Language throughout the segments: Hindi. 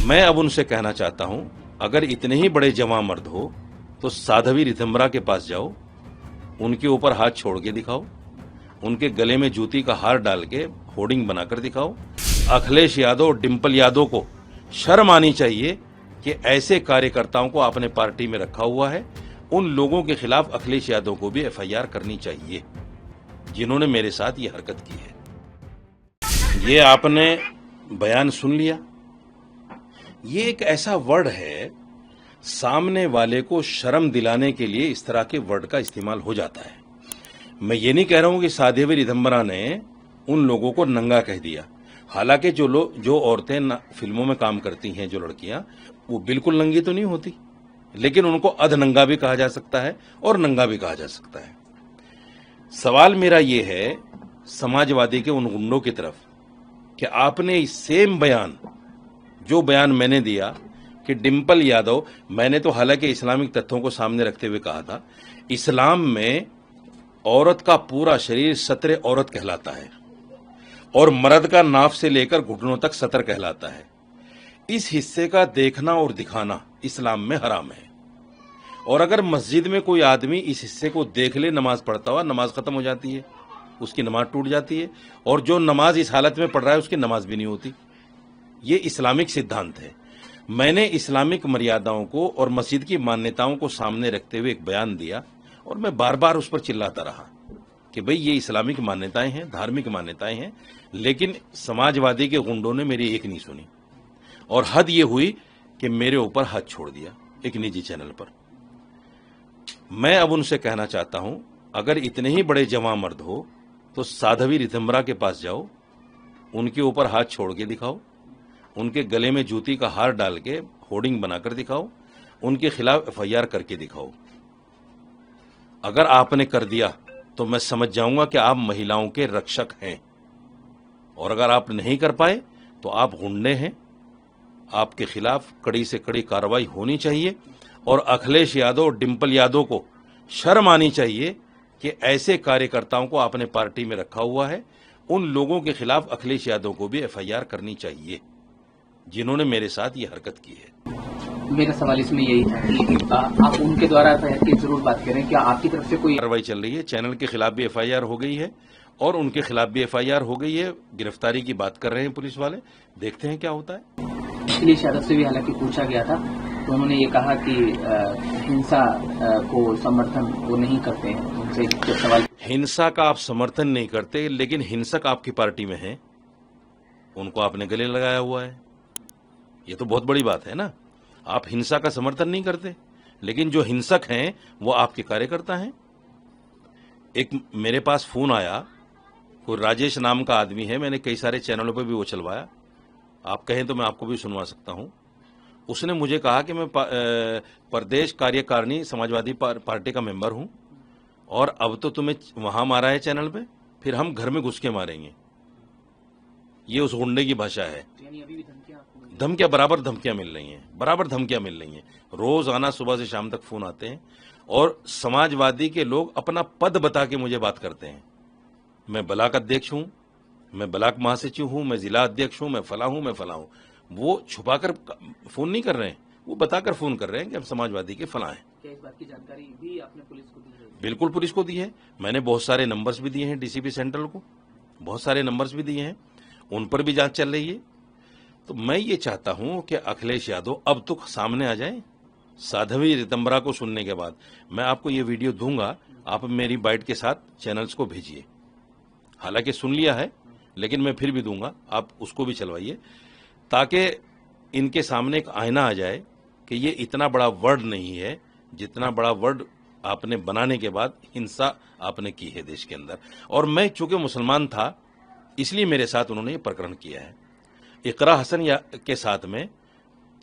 मैं अब उनसे कहना चाहता हूं, अगर इतने ही बड़े जवां मर्द हो तो साध्वी रितंबरा के पास जाओ, उनके ऊपर हाथ छोड़ के दिखाओ, उनके गले में जूती का हार डाल के होर्डिंग बनाकर दिखाओ। अखिलेश यादव, डिंपल यादव को शर्म आनी चाहिए कि ऐसे कार्यकर्ताओं को आपने पार्टी में रखा हुआ है। उन लोगों के खिलाफ अखिलेश यादव को भी एफआईआर करनी चाहिए जिन्होंने मेरे साथ ये हरकत की है। ये आपने बयान सुन लिया। ये एक ऐसा वर्ड है, सामने वाले को शर्म दिलाने के लिए इस तरह के वर्ड का इस्तेमाल हो जाता है। मैं ये नहीं कह रहा हूं कि साध्वी रितंबरा ने उन लोगों को नंगा कह दिया। हालांकि जो औरतें फिल्मों में काम करती हैं, जो लड़कियां, वो बिल्कुल नंगी तो नहीं होती, लेकिन उनको अधनंगा भी कहा जा सकता है और नंगा भी कहा जा सकता है। सवाल मेरा ये है समाजवादी के उन गुंडों की तरफ कि आपने सेम बयान, जो बयान मैंने दिया कि डिंपल यादव, मैंने तो हालांकि इस्लामिक तथ्यों को सामने रखते हुए कहा था, इस्लाम में औरत का पूरा शरीर सत्र औरत कहलाता है और मर्द का नाफ से लेकर घुटनों तक सतर कहलाता है। इस हिस्से का देखना और दिखाना इस्लाम में हराम है, और अगर मस्जिद में कोई आदमी इस हिस्से को देख ले नमाज पढ़ता हुआ, नमाज खत्म हो जाती है, उसकी नमाज टूट जाती है, और जो नमाज इस हालत में पढ़ रहा है उसकी नमाज भी नहीं होती। ये इस्लामिक सिद्धांत है। मैंने इस्लामिक मर्यादाओं को और मस्जिद की मान्यताओं को सामने रखते हुए एक बयान दिया, और मैं बार बार उस पर चिल्लाता रहा कि भाई ये इस्लामिक मान्यताएं हैं, धार्मिक मान्यताएं हैं, लेकिन समाजवादी के गुंडों ने मेरी एक नहीं सुनी, और हद ये हुई कि मेरे ऊपर हाथ छोड़ दिया एक निजी चैनल पर। मैं अब उनसे कहना चाहता हूं, अगर इतने ही बड़े जवां मर्द हो तो साध्वी रितंबरा के पास जाओ, उनके ऊपर हाथ छोड़ के दिखाओ, उनके गले में जूती का हार डाल के होर्डिंग बनाकर दिखाओ, उनके खिलाफ एफआईआर करके दिखाओ। अगर आपने कर दिया तो मैं समझ जाऊंगा कि आप महिलाओं के रक्षक हैं, और अगर आप नहीं कर पाए तो आप गुंडे हैं। आपके खिलाफ कड़ी से कड़ी कार्रवाई होनी चाहिए, और अखिलेश यादव, डिंपल यादव को शर्म आनी चाहिए कि ऐसे कार्यकर्ताओं को आपने पार्टी में रखा हुआ है। उन लोगों के खिलाफ अखिलेश यादव को भी एफआईआर करनी चाहिए जिन्होंने मेरे साथ ये हरकत की है। मेरा सवाल इसमें यही था कि आप उनके द्वारा एफआईआर की जरूर बात करें, क्या आपकी तरफ से कोई कार्रवाई चल रही है? चैनल के खिलाफ भी एफआईआर हो गई है और उनके खिलाफ भी एफआईआर हो गई है। गिरफ्तारी की बात कर रहे हैं पुलिस वाले, देखते हैं क्या होता है। अखिलेश यादव से भी हालांकि पूछा गया था, तो उन्होंने ये कहा कि हिंसा को समर्थन वो नहीं करते हैं। उनसे सवाल, हिंसा का आप समर्थन नहीं करते, लेकिन हिंसक आपकी पार्टी में है, उनको आपने गले लगाया हुआ है। ये तो बहुत बड़ी बात है ना। आप हिंसा का समर्थन नहीं करते, लेकिन जो हिंसक हैं वो आपके कार्यकर्ता हैं। एक मेरे पास फोन आया, कोई राजेश नाम का आदमी है, मैंने कई सारे चैनलों पर भी वो चलवाया, आप कहें तो मैं आपको भी सुनवा सकता हूं। उसने मुझे कहा कि मैं प्रदेश कार्यकारिणी समाजवादी पार्टी का मेंबर हूं, और अब तो तुम्हें वहां मारा है चैनल पे, फिर हम घर में घुस के मारेंगे। ये उस गुंडे की भाषा है। धमकियां, बराबर धमकियां मिल रही हैं, बराबर धमकियां मिल रही हैं। रोज आना, सुबह से शाम तक फोन आते हैं, और समाजवादी के लोग अपना पद बता के मुझे बात करते हैं। मैं ब्लॉक अध्यक्ष हूं, मैं ब्लॉक महासचिव हूं, मैं जिला अध्यक्ष हूं, मैं फला हूं, मैं फला हूं। वो छुपाकर फोन नहीं कर रहे हैं, वो बताकर फोन कर रहे हैं कि हम समाजवादी के फला हैं। क्या इस बात की जानकारी भी आपने पुलिस को दी है? बिल्कुल पुलिस को दी है। मैंने बहुत सारे नंबर्स भी दिए हैं डीसीपी सेंट्रल को, बहुत सारे नंबर्स भी दिए हैं, उन पर भी जांच चल रही है। तो मैं ये चाहता हूं कि अखिलेश यादव अब तो सामने आ जाए। साध्वी रितंबरा को सुनने के बाद मैं आपको ये वीडियो दूंगा, आप मेरी बाइट के साथ चैनल्स को भेजिए। हालांकि सुन लिया है, लेकिन मैं फिर भी दूंगा, आप उसको भी चलवाइए, ताकि इनके सामने एक आईना आ जाए कि ये इतना बड़ा वर्ड नहीं है जितना बड़ा वर्ड आपने बनाने के बाद हिंसा आपने की है देश के अंदर। और मैं चूंकि मुसलमान था, इसलिए मेरे साथ उन्होंने ये प्रकरण किया है। इकरा हसन के साथ में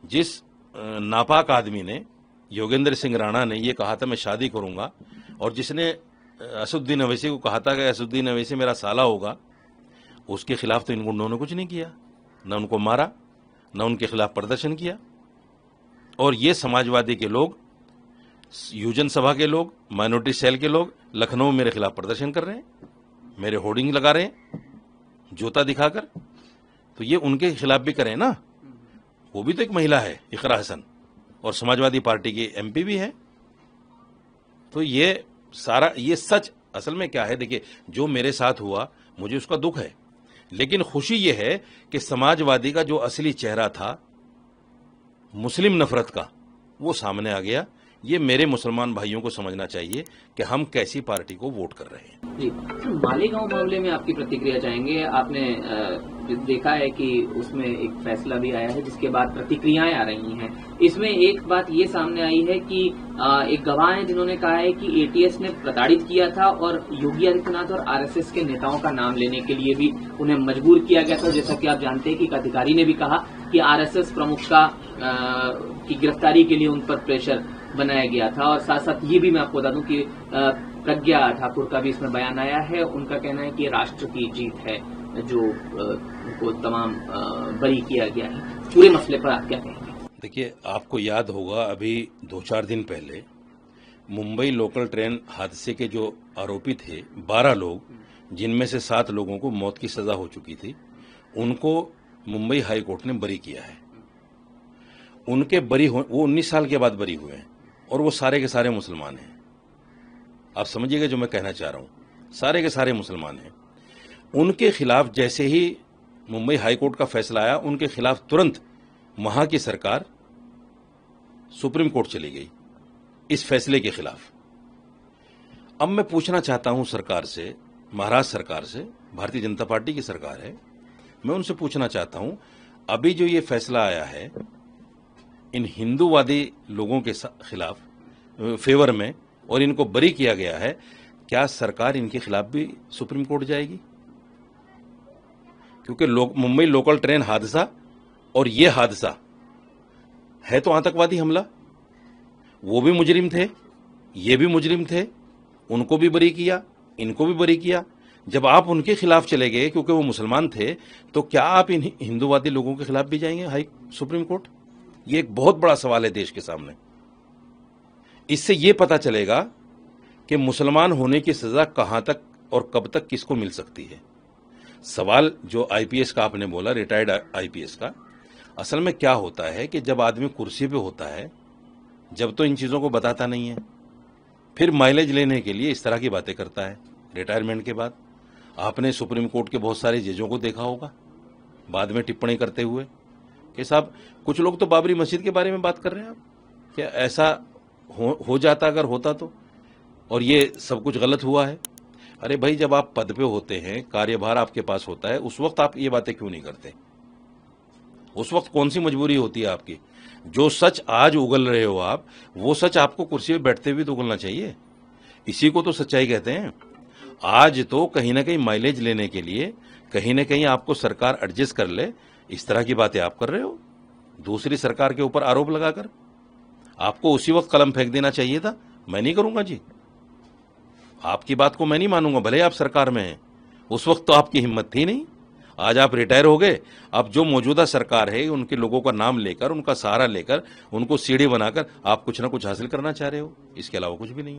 जिस नापाक आदमी ने, योगेंद्र सिंह राणा ने ये कहा था मैं शादी करूंगा, और जिसने असदुद्दीन अवैसी को कहा था कि असदुद्दीन अवैसी मेरा साला होगा, उसके खिलाफ तो इन गुंडों ने कुछ नहीं किया, न उनको मारा, न उनके खिलाफ प्रदर्शन किया। और ये समाजवादी के लोग, यूजन सभा के लोग, माइनॉरिटी सेल के लोग लखनऊ में मेरे खिलाफ प्रदर्शन कर रहे हैं, मेरे होर्डिंग लगा रहे हैं जूता दिखाकर। तो ये उनके खिलाफ भी करें ना, वो भी तो एक महिला है, इकरा हसन, और समाजवादी पार्टी की एमपी भी है। तो ये सारा ये सच असल में क्या है, देखिए जो मेरे साथ हुआ मुझे उसका दुख है, लेकिन खुशी ये है कि समाजवादी का जो असली चेहरा था मुस्लिम नफरत का, वो सामने आ गया। ये मेरे मुसलमान भाइयों को समझना चाहिए कि हम कैसी पार्टी को वोट कर रहे हैं। जी, मालेगांव मामले में आपकी प्रतिक्रिया चाहेंगे। आपने देखा है कि उसमें एक फैसला भी आया है जिसके बाद प्रतिक्रियाएं आ रही हैं। इसमें एक बात ये सामने आई है कि एक गवाह है जिन्होंने कहा है कि एटीएस ने प्रताड़ित किया था और योगी आदित्यनाथ और आरएसएस के नेताओं का नाम लेने के लिए भी उन्हें मजबूर किया गया था। जैसा कि आप जानते हैं कि एक अधिकारी ने भी कहा कि आरएसएस प्रमुख की गिरफ्तारी के लिए उन पर प्रेशर बनाया गया था। और साथ साथ ये भी मैं आपको बता दूं कि प्रज्ञा ठाकुर का भी इसमें बयान आया है। उनका कहना है कि ये राष्ट्र की जीत है जो उनको तमाम बरी किया गया है। पूरे मसले पर आप क्या कहेंगे? देखिए, आपको याद होगा अभी 2-4 दिन पहले मुंबई लोकल ट्रेन हादसे के जो आरोपी थे 12 लोग, जिनमें से 7 लोगों को मौत की सजा हो चुकी थी, उनको मुंबई हाई कोर्ट ने बरी किया है। उनके वो 19 साल के बाद बरी हुए हैं और वो सारे के सारे मुसलमान हैं। आप समझिएगा जो मैं कहना चाह रहा हूं, सारे के सारे मुसलमान हैं। उनके खिलाफ जैसे ही मुंबई हाई कोर्ट का फैसला आया, उनके खिलाफ तुरंत वहां की सरकार सुप्रीम कोर्ट चली गई इस फैसले के खिलाफ। अब मैं पूछना चाहता हूं सरकार से, महाराष्ट्र सरकार से, भारतीय जनता पार्टी की सरकार है, मैं उनसे पूछना चाहता हूं, अभी जो ये फैसला आया है इन हिंदूवादी लोगों के खिलाफ फेवर में और इनको बरी किया गया है, क्या सरकार इनके खिलाफ भी सुप्रीम कोर्ट जाएगी? क्योंकि मुंबई लोकल ट्रेन हादसा और ये हादसा है तो आतंकवादी हमला। वो भी मुजरिम थे, ये भी मुजरिम थे, उनको भी बरी किया, इनको भी बरी किया। जब आप उनके खिलाफ चले गए क्योंकि वो मुसलमान थे, तो क्या आप इन हिंदूवादी लोगों के खिलाफ भी जाएंगे सुप्रीम कोर्ट? ये एक बहुत बड़ा सवाल है देश के सामने। इससे ये पता चलेगा कि मुसलमान होने की सजा कहां तक और कब तक किसको मिल सकती है। सवाल जो आईपीएस का आपने बोला, रिटायर्ड आईपीएस का, असल में क्या होता है कि जब आदमी कुर्सी पे होता है, जब तो इन चीजों को बताता नहीं है, फिर माइलेज लेने के लिए इस तरह की बातें करता है रिटायरमेंट के बाद। आपने सुप्रीम कोर्ट के बहुत सारे जजों को देखा होगा बाद में टिप्पणी करते हुए कि साहब, कुछ लोग तो बाबरी मस्जिद के बारे में बात कर रहे हैं। आप क्या ऐसा हो जाता अगर होता तो, और ये सब कुछ गलत हुआ है? अरे भाई, जब आप पद पे होते हैं, कार्यभार आपके पास होता है, उस वक्त आप ये बातें क्यों नहीं करते? उस वक्त कौन सी मजबूरी होती है आपकी? जो सच आज उगल रहे हो आप, वो सच आपको कुर्सी पे बैठते हुए तो उगलना चाहिए। इसी को तो सच्चाई कहते हैं। आज तो कहीं ना कहीं माइलेज लेने के लिए कहीं ना कहीं आपको सरकार एडजस्ट कर ले, इस तरह की बातें आप कर रहे हो दूसरी सरकार के ऊपर आरोप लगाकर। आपको उसी वक्त कलम फेंक देना चाहिए था। मैं नहीं करूंगा जी, आपकी बात को मैं नहीं मानूंगा, भले आप सरकार में हैं। उस वक्त तो आपकी हिम्मत थी नहीं। आज आप रिटायर हो गए, अब जो मौजूदा सरकार है उनके लोगों का नाम लेकर, उनका सहारा लेकर, उनको सीढ़ी बनाकर आप कुछ ना कुछ हासिल करना चाह रहे हो, इसके अलावा कुछ भी नहीं।